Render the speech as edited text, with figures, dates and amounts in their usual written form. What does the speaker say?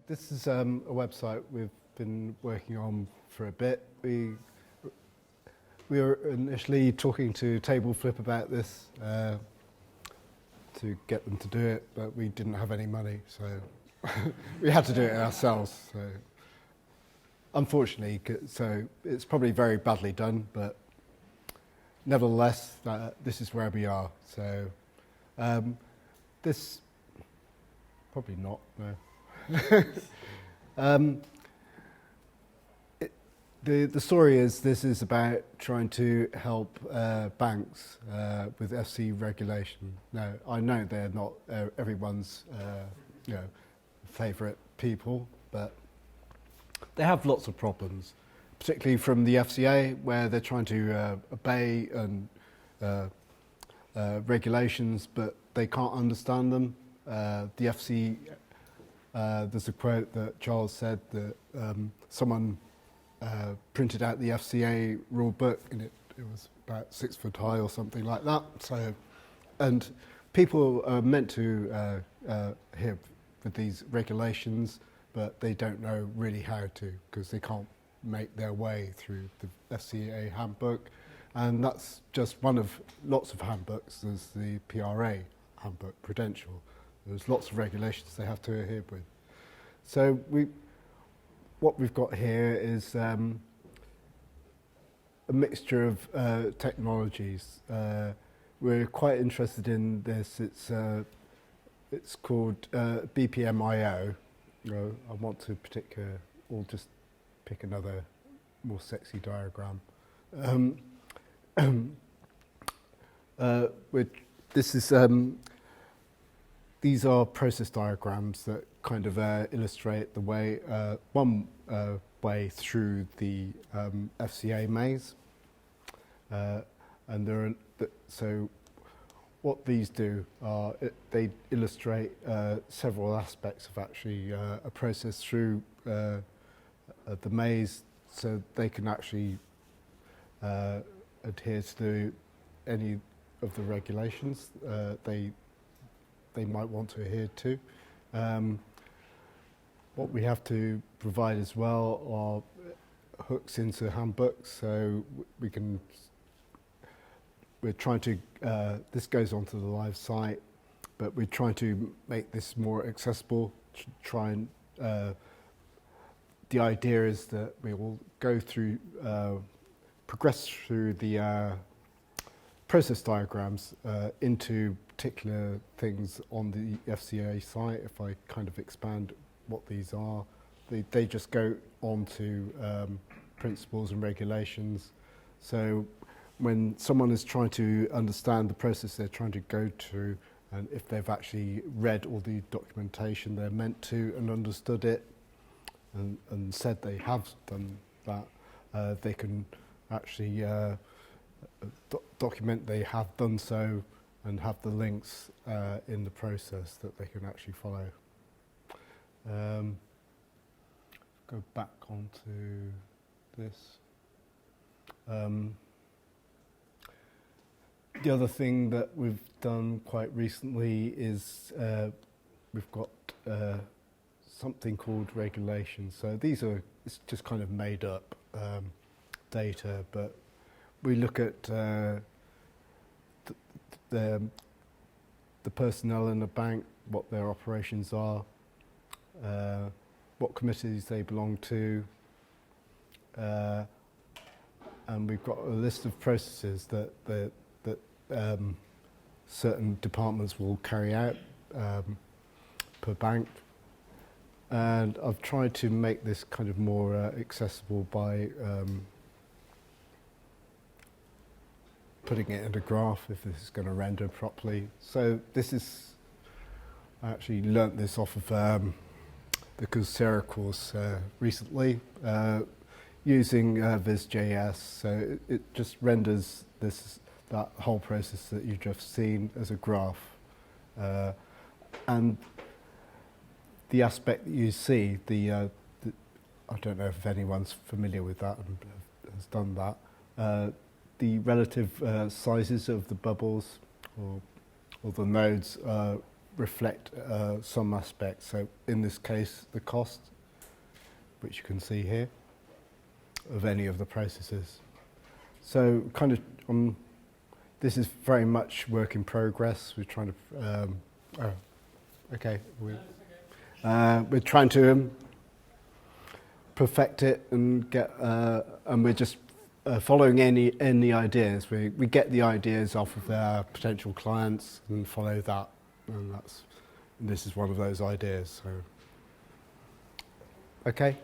This is a website we've been working on for a bit. We were initially talking to Table Flip about this to get them to do it, but we didn't have any money, so we had to do it ourselves. So unfortunately, so it's probably very badly done, but nevertheless, this is where we are. So this probably not. No. The story is this is about trying to help banks with FC regulation. Now, I know they're not everyone's favourite people, but they have lots of problems, particularly from the FCA, where they're trying to obey and regulations, but they can't understand them. The FC. There's a quote that Charles said that someone printed out the FCA rule book and it was about 6 foot high or something like that. So, and people are meant to hear with these regulations, but they don't know really how to because they can't make their way through the FCA handbook. And that's just one of lots of handbooks. There's the PRA handbook, Prudential. There's lots of regulations they have to adhere with. So what we've got here is a mixture of technologies. We're quite interested in this. It's called BPMIO. I want to or just pick another more sexy diagram. These are process diagrams that kind of illustrate the way, one way through the FCA maze. So what these do are they illustrate several aspects of actually a process through the maze, so they can actually adhere to any of the regulations they might want to adhere to. What we have to provide as well are hooks into handbooks, so we're trying to, this goes onto the live site, but we're trying to make this more accessible, the idea is that we will go through, progress through the process diagrams into particular things on the FCA site. If I kind of expand what these are, they just go on to principles and regulations. So when someone is trying to understand the process they're trying to go through, and if they've actually read all the documentation they're meant to and understood it and said they have done that, they can actually document they have done so and have the links in the process that they can actually follow. Go back onto this. The other thing that we've done quite recently is we've got something called regulations. So it's just kind of made up data, but we look at the personnel in the bank, what their operations are, what committees they belong to, and we've got a list of processes that certain departments will carry out per bank. And I've tried to make this kind of more accessible by putting it in a graph if this is going to render properly. So I actually learnt this off of the Coursera course recently using Viz.js. So it just renders that whole process that you've just seen as a graph. And the aspect that you see, I don't know if anyone's familiar with that and has done that, the relative sizes of the bubbles or the nodes reflect some aspects. So in this case, the cost, which you can see here, of any of the processes. So kind of this is very much work in progress. We're trying to we're trying to perfect it and get and we're just following any ideas. We get the ideas off of our potential clients and follow that, and this is one of those ideas. So okay.